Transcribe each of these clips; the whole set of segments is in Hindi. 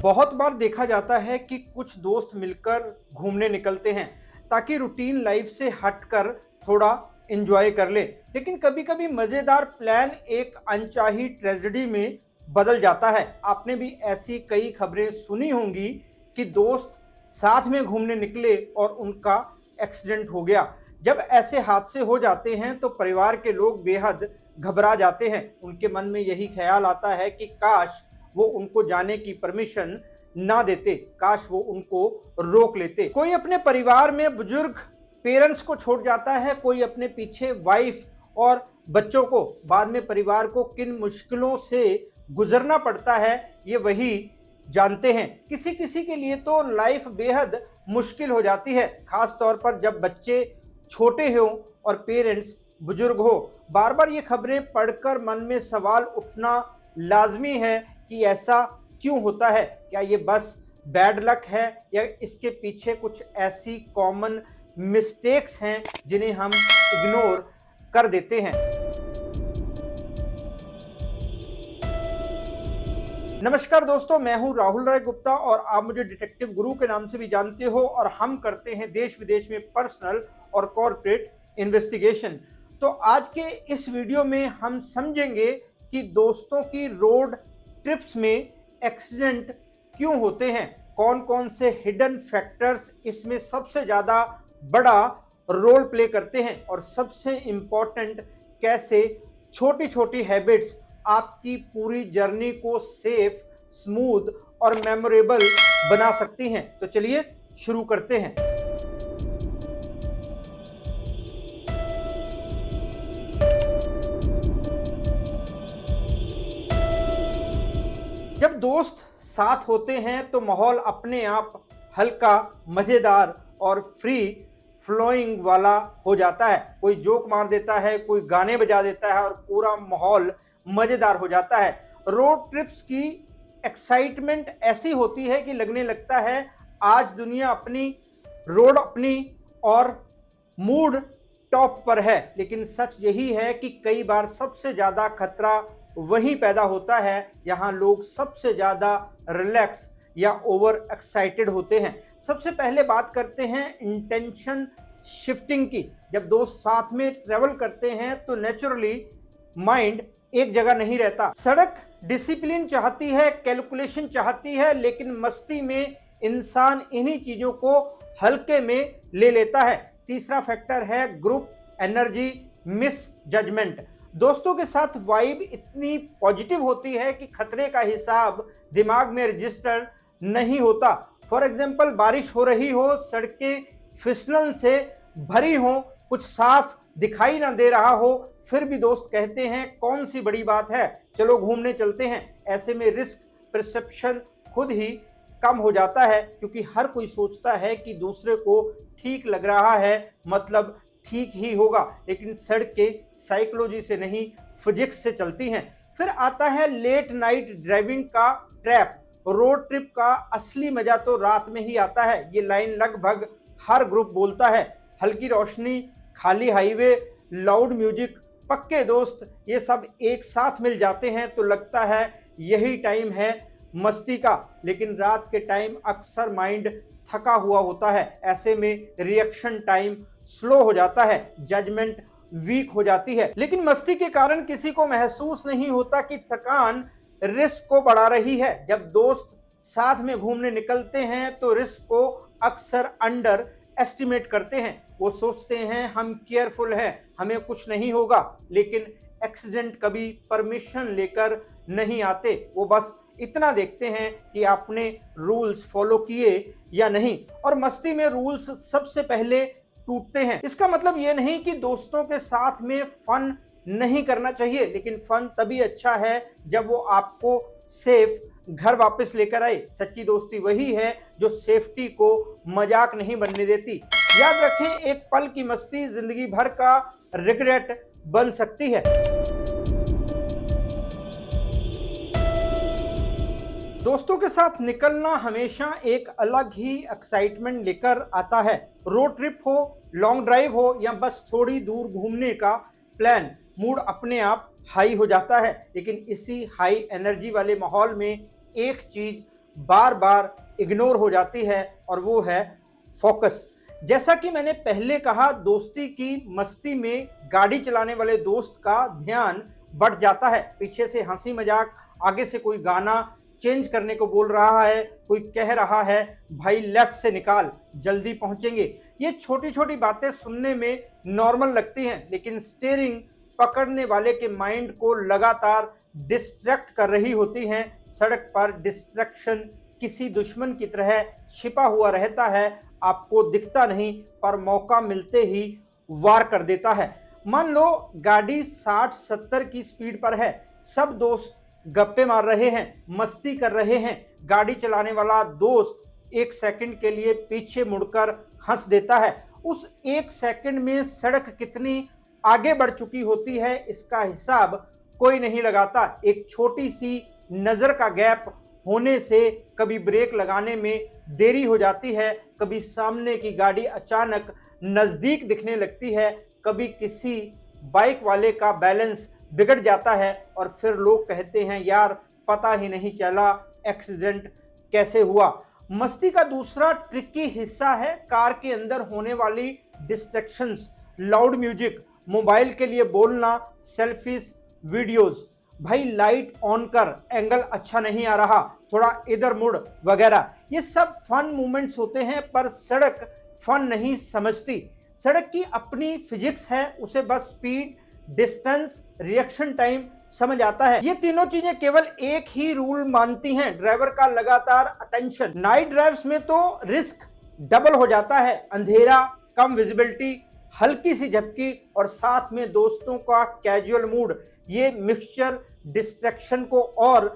बहुत बार देखा जाता है कि कुछ दोस्त मिलकर घूमने निकलते हैं ताकि रूटीन लाइफ से हटकर थोड़ा एंजॉय कर ले। लेकिन कभी कभी मज़ेदार प्लान एक अनचाही ट्रेजेडी में बदल जाता है। आपने भी ऐसी कई खबरें सुनी होंगी कि दोस्त साथ में घूमने निकले और उनका एक्सीडेंट हो गया। जब ऐसे हादसे हो जाते हैं तो परिवार के लोग बेहद घबरा जाते हैं। उनके मन में यही ख्याल आता है कि काश वो उनको जाने की परमिशन ना देते, काश वो उनको रोक लेते। कोई अपने परिवार में बुजुर्ग पेरेंट्स को छोड़ जाता है, कोई अपने पीछे वाइफ और बच्चों को। बाद में परिवार को किन मुश्किलों से गुजरना पड़ता है ये वही जानते हैं। किसी किसी के लिए तो लाइफ बेहद मुश्किल हो जाती है, खास तौर पर जब बच्चे छोटे हों और पेरेंट्स बुजुर्ग हो। बार बार ये खबरें पढ़कर मन में सवाल उठना लाजमी है कि ऐसा क्यों होता है। क्या ये बस बैड लक है या इसके पीछे कुछ ऐसी कॉमन मिस्टेक्स हैं जिन्हें हम इग्नोर कर देते हैं। नमस्कार दोस्तों, मैं हूं राहुल राय गुप्ता और आप मुझे डिटेक्टिव गुरु के नाम से भी जानते हो और हम करते हैं देश विदेश में पर्सनल और कॉर्पोरेट इन्वेस्टिगेशन। तो आज के इस वीडियो में हम समझेंगे कि दोस्तों की रोड ट्रिप्स में एक्सीडेंट क्यों होते हैं, कौन कौन से हिडन फैक्टर्स इसमें सबसे ज़्यादा बड़ा रोल प्ले करते हैं और सबसे इम्पॉर्टेंट कैसे छोटी छोटी हैबिट्स आपकी पूरी जर्नी को सेफ, स्मूथ और मेमोरेबल बना सकती हैं। तो चलिए शुरू करते हैं। जब दोस्त साथ होते हैं तो माहौल अपने आप हल्का, मज़ेदार और फ्री फ्लोइंग वाला हो जाता है। कोई जोक मार देता है, कोई गाने बजा देता है और पूरा माहौल मज़ेदार हो जाता है। रोड ट्रिप्स की एक्साइटमेंट ऐसी होती है कि लगने लगता है आज दुनिया अपनी, रोड अपनी और मूड टॉप पर है। लेकिन सच यही है कि कई बार सबसे ज़्यादा खतरा वहीं पैदा होता है यहाँ लोग सबसे ज़्यादा रिलैक्स या ओवर एक्साइटेड होते हैं। सबसे पहले बात करते हैं इंटेंशन शिफ्टिंग की। जब दोस्त साथ में ट्रेवल करते हैं तो नेचुरली माइंड एक जगह नहीं रहता। सड़क डिसिप्लिन चाहती है, कैलकुलेशन चाहती है, लेकिन मस्ती में इंसान इन्हीं चीज़ों को हल्के में ले लेता है। तीसरा फैक्टर है ग्रुप एनर्जी मिस जजमेंट। दोस्तों के साथ वाइब इतनी पॉजिटिव होती है कि खतरे का हिसाब दिमाग में रजिस्टर नहीं होता। फॉर एग्जाम्पल, बारिश हो रही हो, सड़कें फिसलन से भरी हो, कुछ साफ दिखाई ना दे रहा हो, फिर भी दोस्त कहते हैं कौन सी बड़ी बात है, चलो घूमने चलते हैं। ऐसे में रिस्क परसेप्शन खुद ही कम हो जाता है, क्योंकि हर कोई सोचता है कि दूसरे को ठीक लग रहा है मतलब ठीक ही होगा। लेकिन सड़कें साइकोलॉजी से नहीं, फिजिक्स से चलती हैं। फिर आता है लेट नाइट ड्राइविंग का ट्रैप। रोड ट्रिप का असली मजा तो रात में ही आता है। ये लाइन लगभग हर ग्रुप बोलता है। हल्की रोशनी, खाली हाईवे, लाउड म्यूजिक, पक्के दोस्त, ये सब एक साथ मिल जाते हैं तो लगता है यही टाइम है मस्ती का। लेकिन रात के टाइम अक्सर माइंड थका हुआ होता है। ऐसे में रिएक्शन टाइम स्लो हो जाता है, जजमेंट वीक हो जाती है। लेकिन मस्ती के कारण किसी को महसूस नहीं होता कि थकान रिस्क को बढ़ा रही है। जब दोस्त साथ में घूमने निकलते हैं तो रिस्क को अक्सर अंडर एस्टिमेट करते हैं। वो सोचते हैं हम केयरफुल हैं, हमें कुछ नहीं होगा। लेकिन एक्सीडेंट कभी परमिशन लेकर नहीं आते, वो बस इतना देखते हैं कि आपने रूल्स फॉलो किए या नहीं। और मस्ती में रूल्स सबसे पहले टूटते हैं। इसका मतलब ये नहीं कि दोस्तों के साथ में फन नहीं करना चाहिए, लेकिन फन तभी अच्छा है जब वो आपको सेफ घर वापस लेकर आए। सच्ची दोस्ती वही है जो सेफ्टी को मजाक नहीं बनने देती। याद रखें, एक पल की मस्ती जिंदगी भर का रिग्रेट बन सकती है। दोस्तों के साथ निकलना हमेशा एक अलग ही एक्साइटमेंट लेकर आता है। रोड ट्रिप हो, लॉन्ग ड्राइव हो या बस थोड़ी दूर घूमने का प्लान, मूड अपने आप हाई हो जाता है। लेकिन इसी हाई एनर्जी वाले माहौल में एक चीज बार बार इग्नोर हो जाती है, और वो है फोकस। जैसा कि मैंने पहले कहा, दोस्ती की मस्ती में गाड़ी चलाने वाले दोस्त का ध्यान बढ़ जाता है। पीछे से हंसी मजाक, आगे से कोई गाना चेंज करने को बोल रहा है, कोई कह रहा है भाई लेफ्ट से निकाल, जल्दी पहुंचेंगे। ये छोटी छोटी बातें सुनने में नॉर्मल लगती हैं, लेकिन स्टीयरिंग पकड़ने वाले के माइंड को लगातार डिस्ट्रैक्ट कर रही होती हैं। सड़क पर डिस्ट्रैक्शन किसी दुश्मन की तरह छिपा हुआ रहता है, आपको दिखता नहीं, पर मौका मिलते ही वार कर देता है। मान लो गाड़ी 60-70 की स्पीड पर है, सब दोस्त गप्पे मार रहे हैं, मस्ती कर रहे हैं। गाड़ी चलाने वाला दोस्त 1 सेकंड के लिए पीछे मुड़कर हंस देता है। उस 1 सेकंड में सड़क कितनी आगे बढ़ चुकी होती है, इसका हिसाब कोई नहीं लगाता। एक छोटी सी नजर का गैप होने से कभी ब्रेक लगाने में देरी हो जाती है, कभी सामने की गाड़ी अचानक नजदीक दिखने लगती है, कभी किसी बाइक वाले का बैलेंस बिगड़ जाता है, और फिर लोग कहते हैं यार पता ही नहीं चला एक्सीडेंट कैसे हुआ। मस्ती का दूसरा ट्रिकी हिस्सा है कार के अंदर होने वाली डिस्ट्रैक्शंस। लाउड म्यूजिक, मोबाइल के लिए बोलना, सेल्फीज, वीडियोस, भाई लाइट ऑन कर, एंगल अच्छा नहीं आ रहा, थोड़ा इधर मुड़ वगैरह। ये सब फन मोमेंट्स होते हैं, पर सड़क फन नहीं समझती। सड़क की अपनी फिजिक्स है, उसे बस स्पीड, डिस्टेंस, रिएक्शन टाइम समझ आता है। ये तीनों चीजें केवल एक ही रूल मानती हैं, ड्राइवर का लगातार अटेंशन। नाइट ड्राइव्स में तो रिस्क डबल हो जाता है, अंधेरा, कम विजिबिलिटी, हल्की सी झपकी और साथ में दोस्तों का कैजुअल मूड, ये मिक्सचर डिस्ट्रैक्शन को और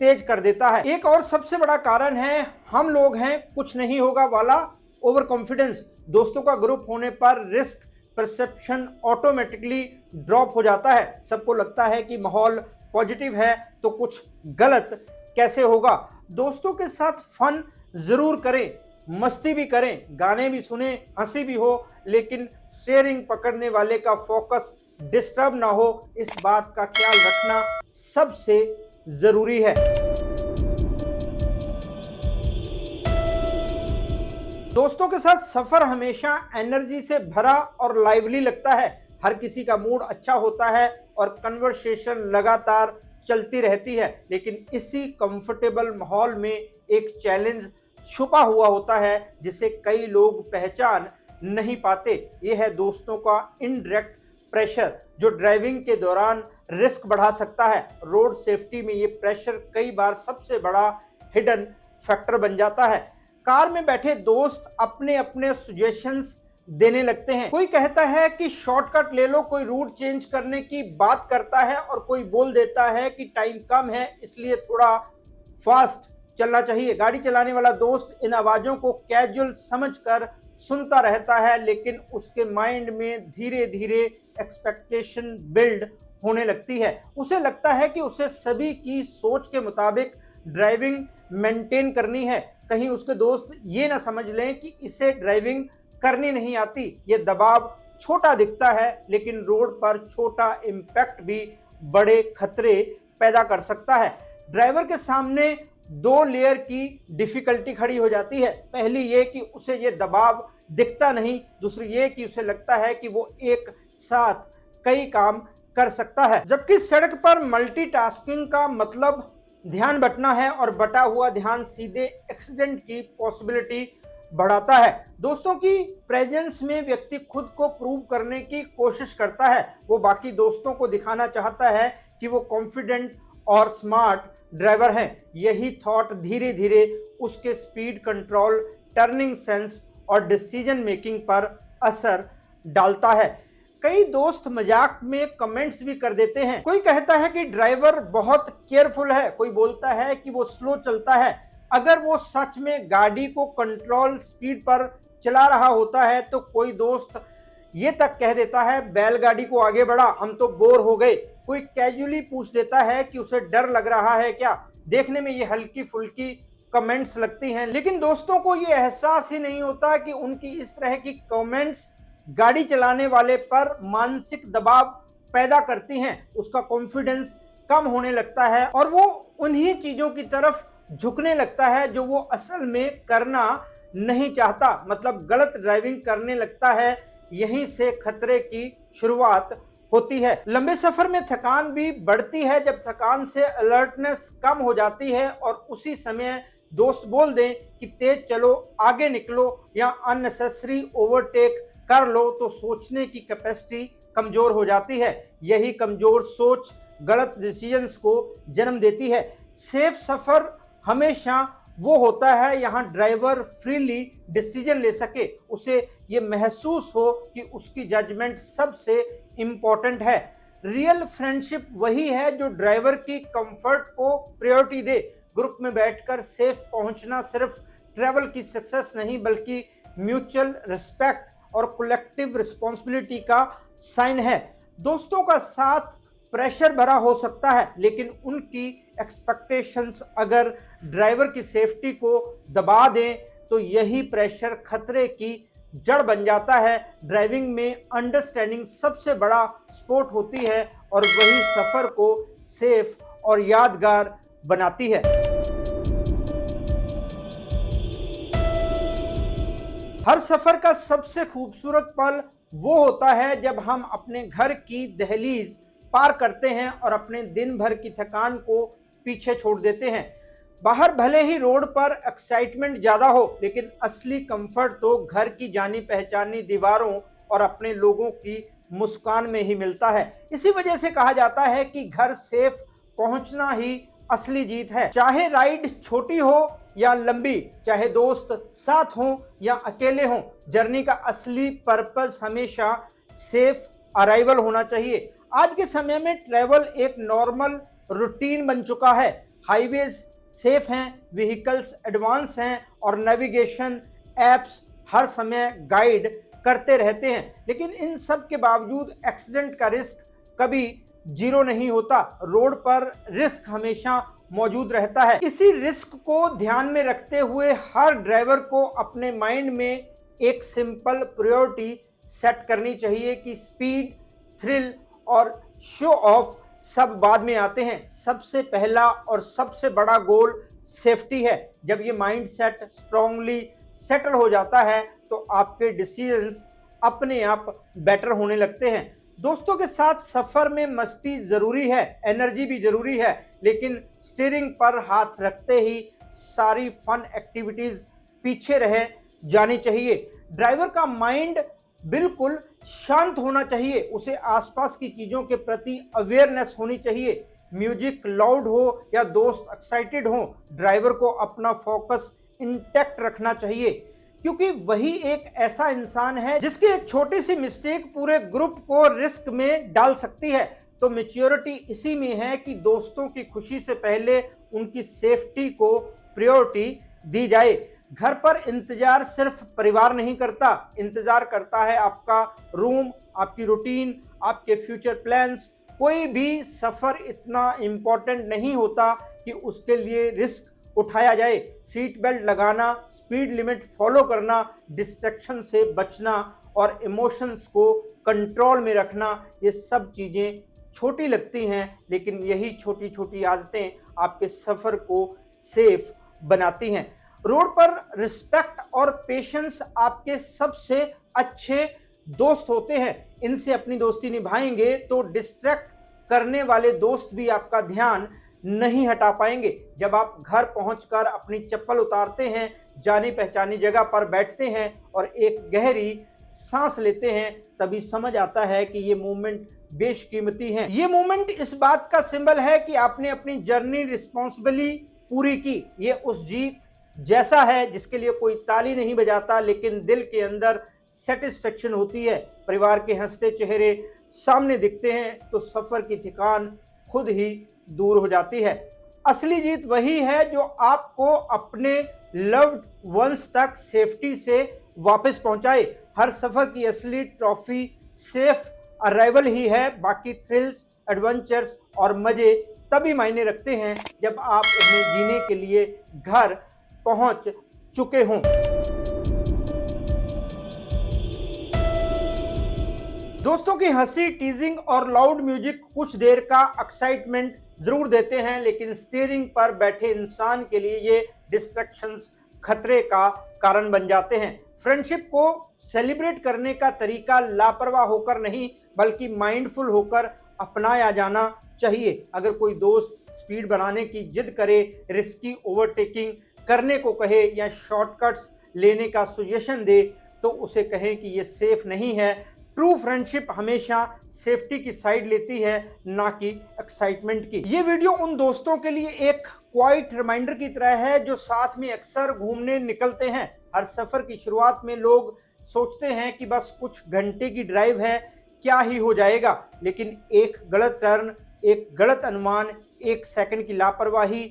तेज कर देता है। एक और सबसे बड़ा कारण है हम लोग हैं कुछ नहीं होगा वाला ओवर कॉन्फिडेंस। दोस्तों का ग्रुप होने पर रिस्क परसेप्शन ऑटोमेटिकली ड्रॉप हो जाता है। सबको लगता है कि माहौल पॉजिटिव है तो कुछ गलत कैसे होगा। दोस्तों के साथ फन जरूर करें, मस्ती भी करें, गाने भी सुने, हंसी भी हो, लेकिन स्टीयरिंग पकड़ने वाले का फोकस डिस्टर्ब ना हो, इस बात का ख्याल रखना सबसे जरूरी है। दोस्तों के साथ सफर हमेशा एनर्जी से भरा और लाइवली लगता है। हर किसी का मूड अच्छा होता है और कन्वर्सेशन लगातार चलती रहती है, लेकिन इसी कंफर्टेबल माहौल में एक चैलेंज छुपा हुआ होता है जिसे कई लोग पहचान नहीं पाते। यह है दोस्तों का इनडायरेक्ट प्रेशर, जो ड्राइविंग के दौरान रिस्क बढ़ा सकता है। रोड सेफ्टी में ये प्रेशर कई बार सबसे बड़ा हिडन फैक्टर बन जाता है। कार में बैठे दोस्त अपने अपने सजेशंस देने लगते हैं। कोई कहता है कि शॉर्टकट ले लो, कोई रूट चेंज करने की बात करता है, और कोई बोल देता है कि टाइम कम है इसलिए थोड़ा फास्ट चलना चाहिए। गाड़ी चलाने वाला दोस्त इन आवाजों को कैजुअल समझकर सुनता रहता है, लेकिन उसके माइंड में धीरे धीरे एक्सपेक्टेशन बिल्ड होने लगती है। उसे लगता है कि उसे सभी की सोच के मुताबिक ड्राइविंग मेंटेन करनी है। कहीं उसके दोस्त ये ना समझ लें कि इसे ड्राइविंग करनी नहीं आती। ये दबाव छोटा दिखता है, लेकिन रोड पर छोटा इम्पैक्ट भी बड़े खतरे पैदा कर सकता है। ड्राइवर के सामने दो लेयर की डिफिकल्टी खड़ी हो जाती है। पहली ये कि उसे ये दबाव दिखता नहीं, दूसरी ये कि उसे लगता है कि वो एक साथ कई काम कर सकता है। जबकि सड़क पर मल्टीटास्किंग का मतलब ध्यान बंटना है, और बटा हुआ ध्यान सीधे एक्सीडेंट की पॉसिबिलिटी बढ़ाता है। दोस्तों की प्रेजेंस में व्यक्ति खुद को प्रूव करने की कोशिश करता है। वो बाकी दोस्तों को दिखाना चाहता है कि वो कॉन्फिडेंट और स्मार्ट ड्राइवर हैं। यही थॉट धीरे धीरे उसके स्पीड कंट्रोल, टर्निंग सेंस और डिसीजन मेकिंग पर असर डालता है। कई दोस्त मजाक में कमेंट्स भी कर देते हैं। कोई कहता है कि ड्राइवर बहुत केयरफुल है, कोई बोलता है कि वो स्लो चलता है। अगर वो सच में गाड़ी को कंट्रोल स्पीड पर चला रहा होता है तो कोई दोस्त ये तक कह देता है बैलगाड़ी को आगे बढ़ा, हम तो बोर हो गए। कोई कैजुअली पूछ देता है कि उसे डर लग रहा है क्या। देखने में ये हल्की फुल्की कमेंट्स लगती हैं, लेकिन दोस्तों को ये एहसास ही नहीं होता कि उनकी इस तरह की कमेंट्स गाड़ी चलाने वाले पर मानसिक दबाव पैदा करती हैं। उसका कॉन्फिडेंस कम होने लगता है और वो उन्हीं चीजों की तरफ झुकने लगता है जो वो असल में करना नहीं चाहता, मतलब गलत ड्राइविंग करने लगता है। यहीं से खतरे की शुरुआत होती है। लंबे सफर में थकान भी बढ़ती है जब थकान से अलर्टनेस कम हो जाती है और उसी समय दोस्त बोल दें कि तेज चलो, आगे निकलो या अननेसेसरी ओवरटेक कर लो, तो सोचने की कैपेसिटी कमजोर हो जाती है। यही कमजोर सोच गलत डिसीजंस को जन्म देती है। सेफ सफर हमेशा वो होता है यहाँ ड्राइवर फ्रीली डिसीजन ले सके, उसे ये महसूस हो कि उसकी जजमेंट सबसे इंपॉर्टेंट है। रियल फ्रेंडशिप वही है जो ड्राइवर की कंफर्ट को प्रायोरिटी दे। ग्रुप में बैठकर सेफ पहुंचना सिर्फ ट्रैवल की सक्सेस नहीं बल्कि म्यूचुअल रिस्पेक्ट और कलेक्टिव रिस्पॉन्सिबिलिटी का साइन है। दोस्तों का साथ प्रेशर भरा हो सकता है, लेकिन उनकी एक्सपेक्टेशंस अगर ड्राइवर की सेफ्टी को दबा दें तो यही प्रेशर खतरे की जड़ बन जाता है। ड्राइविंग में अंडरस्टैंडिंग सबसे बड़ा सपोर्ट होती है और वही सफर को सेफ और यादगार बनाती है। हर सफर का सबसे खूबसूरत पल वो होता है जब हम अपने घर की दहलीज पार करते हैं और अपने दिन भर की थकान को पीछे छोड़ देते हैं। बाहर भले ही रोड पर एक्साइटमेंट ज्यादा हो, लेकिन असली कंफर्ट तो घर की जानी पहचानी दीवारों और अपने लोगों की मुस्कान में ही मिलता है। इसी वजह से कहा जाता है कि घर सेफ पहुंचना ही असली जीत है। चाहे राइड छोटी हो या लंबी, चाहे दोस्त साथ हो या अकेले हो, जर्नी का असली पर्पस हमेशा सेफ अराइवल होना चाहिए। आज के समय में ट्रैवल एक नॉर्मल रूटीन बन चुका है। हाईवेज सेफ हैं, व्हीकल्स एडवांस हैं और नेविगेशन एप्स हर समय गाइड करते रहते हैं, लेकिन इन सब के बावजूद एक्सीडेंट का रिस्क कभी जीरो नहीं होता। रोड पर रिस्क हमेशा मौजूद रहता है। इसी रिस्क को ध्यान में रखते हुए हर ड्राइवर को अपने माइंड में एक सिंपल प्रायोरिटी सेट करनी चाहिए कि स्पीड, थ्रिल और शो ऑफ सब बाद में आते हैं। सबसे पहला और सबसे बड़ा गोल सेफ्टी है। जब ये माइंड सेट स्ट्रांगली सेटल हो जाता है तो आपके डिसीजंस अपने आप बेटर होने लगते हैं। दोस्तों के साथ सफर में मस्ती जरूरी है, एनर्जी भी जरूरी है, लेकिन स्टीयरिंग पर हाथ रखते ही सारी फन एक्टिविटीज पीछे रह जानी चाहिए। ड्राइवर का माइंड बिल्कुल शांत होना चाहिए, उसे आसपास की चीजों के प्रति अवेयरनेस होनी चाहिए। म्यूजिक लाउड हो या दोस्त एक्साइटेड हो, ड्राइवर को अपना फोकस इंटैक्ट रखना चाहिए, क्योंकि वही एक ऐसा इंसान है जिसकी एक छोटी सी मिस्टेक पूरे ग्रुप को रिस्क में डाल सकती है। तो मैच्योरिटी इसी में है कि दोस्तों की खुशी से पहले उनकी सेफ्टी को प्रायोरिटी दी जाए। घर पर इंतजार सिर्फ परिवार नहीं करता, इंतजार करता है आपका रूम, आपकी रूटीन, आपके फ्यूचर प्लान्स। कोई भी सफर इतना इंपॉर्टेंट नहीं होता कि उसके लिए रिस्क उठाया जाए। सीट बेल्ट लगाना, स्पीड लिमिट फॉलो करना, डिस्ट्रैक्शन से बचना और इमोशंस को कंट्रोल में रखना, ये सब चीज़ें छोटी लगती हैं, लेकिन यही छोटी छोटी आदतें आपके सफ़र को सेफ बनाती हैं। रोड पर रिस्पेक्ट और पेशेंस आपके सबसे अच्छे दोस्त होते हैं। इनसे अपनी दोस्ती निभाएंगे तो डिस्ट्रैक्ट करने वाले दोस्त भी आपका ध्यान नहीं हटा पाएंगे। जब आप घर पहुंचकर अपनी चप्पल उतारते हैं, जानी पहचानी जगह पर बैठते हैं और एक गहरी सांस लेते हैं, तभी समझ आता है कि ये मोमेंट बेशकीमती है। ये मोमेंट इस बात का सिंबल है कि आपने अपनी जर्नी रिस्पॉन्सिबली पूरी की। ये उस जीत जैसा है जिसके लिए कोई ताली नहीं बजाता, लेकिन दिल के अंदर सेटिस्फेक्शन होती है। परिवार के हंसते चेहरे सामने दिखते हैं तो सफर की थकान खुद ही दूर हो जाती है। असली जीत वही है जो आपको अपने लव्ड वंस तक सेफ्टी से वापस पहुंचाए। हर सफर की असली ट्रॉफी सेफ अराइवल ही है। बाकी थ्रिल्स, एडवेंचर्स और मजे तभी मायने रखते हैं जब आप उन्हें जीने के लिए घर पहुंच चुके हों। दोस्तों की हंसी, टीजिंग और लाउड म्यूजिक कुछ देर का एक्साइटमेंट जरूर देते हैं, लेकिन स्टीयरिंग पर बैठे इंसान के लिए ये डिस्ट्रैक्शंस खतरे का कारण बन जाते हैं। फ्रेंडशिप को सेलिब्रेट करने का तरीका लापरवाह होकर नहीं बल्कि माइंडफुल होकर अपनाया जाना चाहिए। अगर कोई दोस्त स्पीड बनाने की जिद करे, रिस्की ओवरटेकिंग करने को कहे या शॉर्टकट्स लेने का सजेशन दे, तो उसे कहें कि ये सेफ नहीं है। ट्रू फ्रेंडशिप हमेशा सेफ्टी की साइड लेती है, ना कि एक्साइटमेंट की। ये वीडियो उन दोस्तों के लिए एक क्वाइट रिमाइंडर की तरह है जो साथ में अक्सर घूमने निकलते हैं। हर सफर की शुरुआत में लोग सोचते हैं कि बस कुछ घंटे की ड्राइव है, क्या ही हो जाएगा, लेकिन एक गलत टर्न, एक गलत अनुमान, एक सेकंड की लापरवाही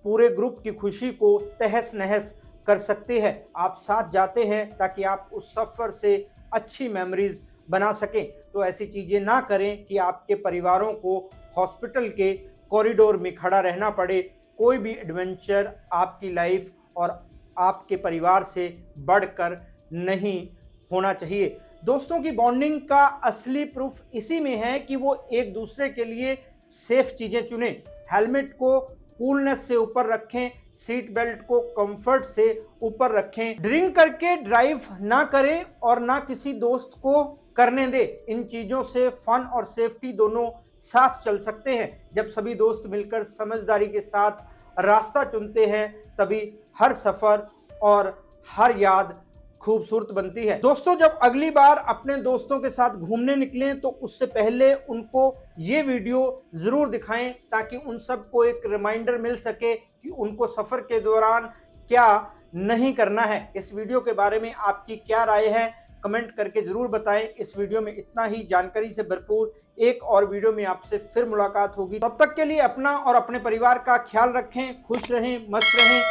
पूरे ग्रुप की खुशी को तहस नहस कर सकती है। आप साथ जाते हैं ताकि आप उस सफर से अच्छी मेमोरीज बना सकें, तो ऐसी चीजें ना करें कि आपके परिवारों को हॉस्पिटल के कॉरिडोर में खड़ा रहना पड़े। कोई भी एडवेंचर आपकी लाइफ और आपके परिवार से बढ़कर नहीं होना चाहिए। दोस्तों की बॉन्डिंग का असली प्रूफ इसी में है कि वो एक दूसरे के लिए सेफ चीजें चुनें। हेलमेट को कूलनेस से ऊपर रखें, सीट बेल्ट को कंफर्ट से ऊपर रखें, ड्रिंक करके ड्राइव ना करें और ना किसी दोस्त को करने दे। इन चीजों से फन और सेफ्टी दोनों साथ चल सकते हैं। जब सभी दोस्त मिलकर समझदारी के साथ रास्ता चुनते हैं, तभी हर सफर और हर याद खूबसूरत बनती है। दोस्तों, जब अगली बार अपने दोस्तों के साथ घूमने निकलें तो उससे पहले उनको ये वीडियो जरूर दिखाएं ताकि उन सबको एक रिमाइंडर मिल सके कि उनको सफर के दौरान क्या नहीं करना है। इस वीडियो के बारे में आपकी क्या राय है, कमेंट करके जरूर बताएं। इस वीडियो में इतना ही। जानकारी से भरपूर एक और वीडियो में आपसे फिर मुलाकात होगी। तब तक के लिए अपना और अपने परिवार का ख्याल रखें, खुश रहें, मस्त रहें।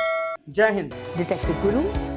जय हिंद। डिटेक्टिव गुरु